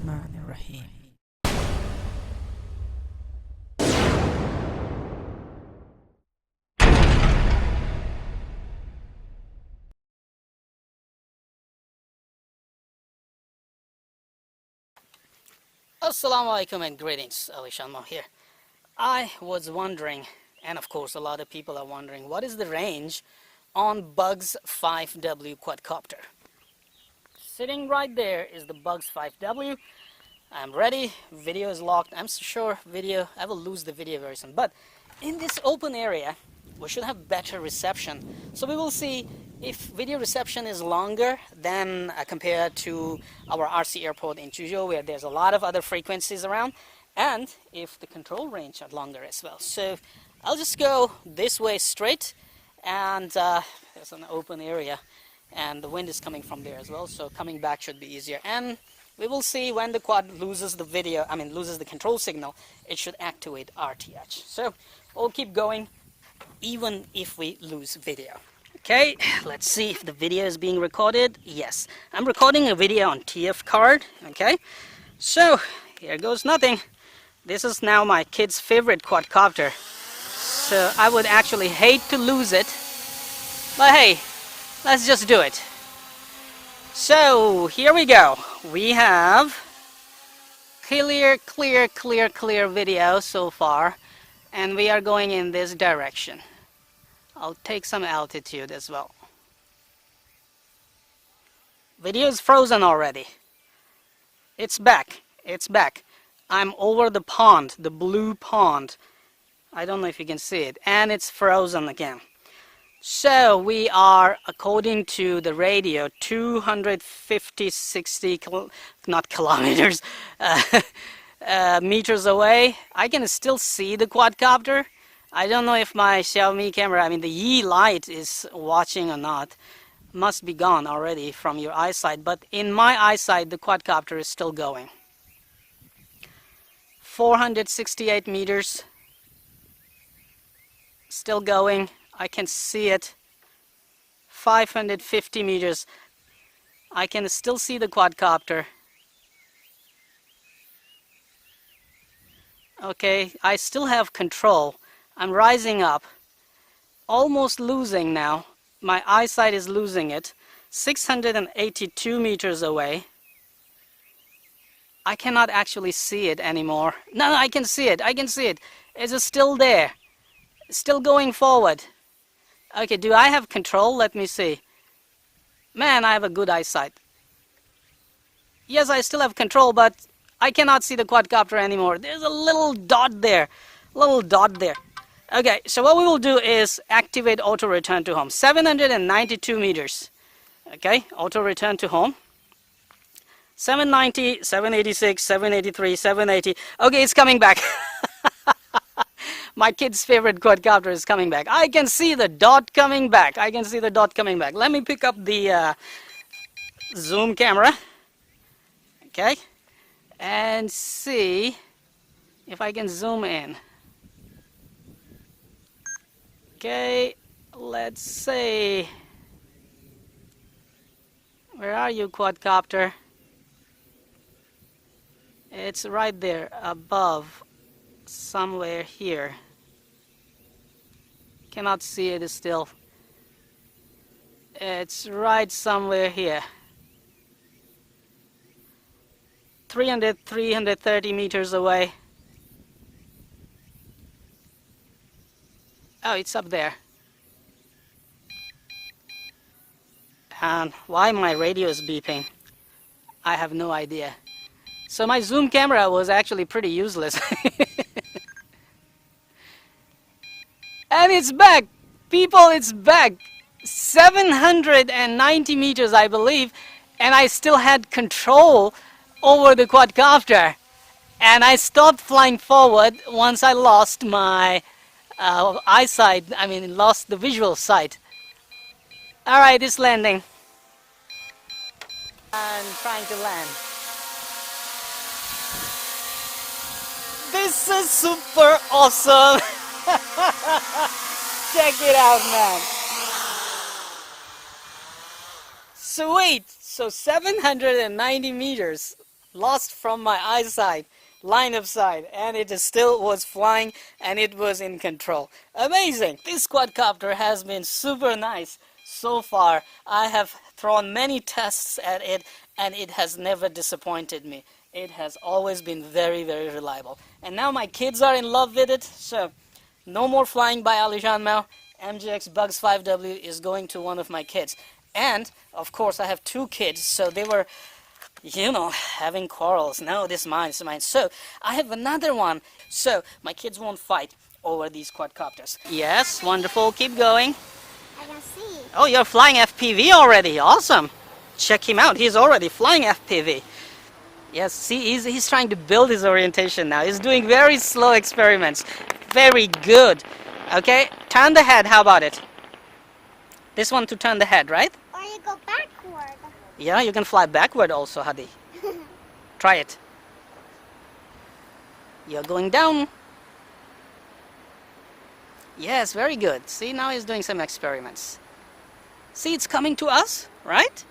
Bismillahirrahmanirrahim. Assalamu alaikum and greetings, AliShanMao here. I was wondering, and of course a lot of people are wondering, what is the range on Bugs 5W quadcopter? Sitting right there is the Bugs 5W. I'm ready, video is locked. I'm sure I will lose the video very soon, but in this open area we should have better reception. So we will see if video reception is longer than compared to our RC airport in Chuzhou, where there's a lot of other frequencies around, and if the control range are longer as well. So I'll just go this way straight, and there's an open area and the wind is coming from there as well, so coming back should be easier. And we will see when the quad loses the control signal, it should activate RTH. So we'll keep going even if we lose video. Okay, let's see if the video is being recorded. Yes, I'm recording a video on TF card. Okay, so here goes nothing. This is now my kid's favorite quadcopter, so I would actually hate to lose it, but hey, let's just do it. So here we go. We have clear video so far, and we are going in this direction. I'll take some altitude as well. Video is frozen already. It's back. It's back. I'm over the pond, the blue pond. I don't know if you can see it, and it's frozen again. So we are, according to the radio, 250, not kilometers, meters away. I can still see the quadcopter. I don't know if my Xiaomi camera, the Yi light is watching or not. Must be gone already from your eyesight, but in my eyesight the quadcopter is still going. 468 meters, still going. I can see it. 550 meters. I can still see the quadcopter. Okay, I still have control. I'm rising up. Almost losing now. My eyesight is losing it. 682 meters away. I cannot actually see it anymore. No, I can see it. I can see it. It's still there. Still going forward. Okay, do I have control? Let me see. Man, I have a good eyesight. Yes, I still have control, but I cannot see the quadcopter anymore. There's a little dot there. Little dot there. Okay, so what we will do is activate auto return to home. 792 meters. Okay, auto return to home. 790, 786, 783, 780. Okay, it's coming back. My kid's favorite quadcopter is coming back. I can see the dot coming back. I can see the dot coming back. Let me pick up the zoom camera. Okay. And see if I can zoom in. Okay. Let's see. Where are you, quadcopter? It's right there above, somewhere here. Cannot see it still. It's right somewhere here. 330 meters away. Oh, it's up there. And why my radio is beeping, I have no idea. So my zoom camera was actually pretty useless. And it's back! People, it's back! 790 meters, I believe, and I still had control over the quadcopter. And I stopped flying forward once I lost my eyesight, lost the visual sight. Alright, it's landing. I'm trying to land. This is super awesome! Check it out, man. Sweet! So 790 meters. lost from my eyesight, line of sight, and it still was flying and it was in control. Amazing! This quadcopter has been super nice so far. I have thrown many tests at it and it has never disappointed me. It has always been very, very reliable. And now my kids are in love with it, so no more flying by AliShanMao. MJX Bugs 5W is going to one of my kids. And, of course, I have two kids, so they were, having quarrels. No, this mine, this mine. So, I have another one. So, my kids won't fight over these quadcopters. Yes, wonderful. Keep going. I can see. Oh, you're flying FPV already. Awesome. Check him out. He's already flying FPV. Yes, see, he's trying to build his orientation now. He's doing very slow experiments. Very good. Okay, turn the head. How about it? This one to turn the head, right? Or you go backward. Yeah, you can fly backward also, Hadi. Try it. You're going down. Yes, very good. See, now he's doing some experiments. See, it's coming to us, right?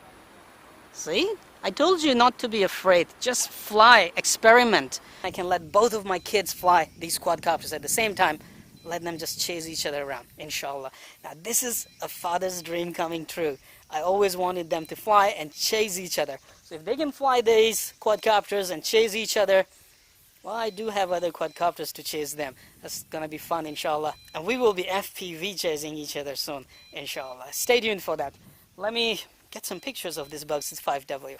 See? I told you not to be afraid. Just fly, experiment. I can let both of my kids fly these quadcopters at the same time. Let them just chase each other around, inshallah. Now, this is a father's dream coming true. I always wanted them to fly and chase each other. So if they can fly these quadcopters and chase each other, well, I do have other quadcopters to chase them. That's gonna be fun, inshallah. And we will be FPV chasing each other soon, inshallah. Stay tuned for that. Let me get some pictures of this Bugs 5W.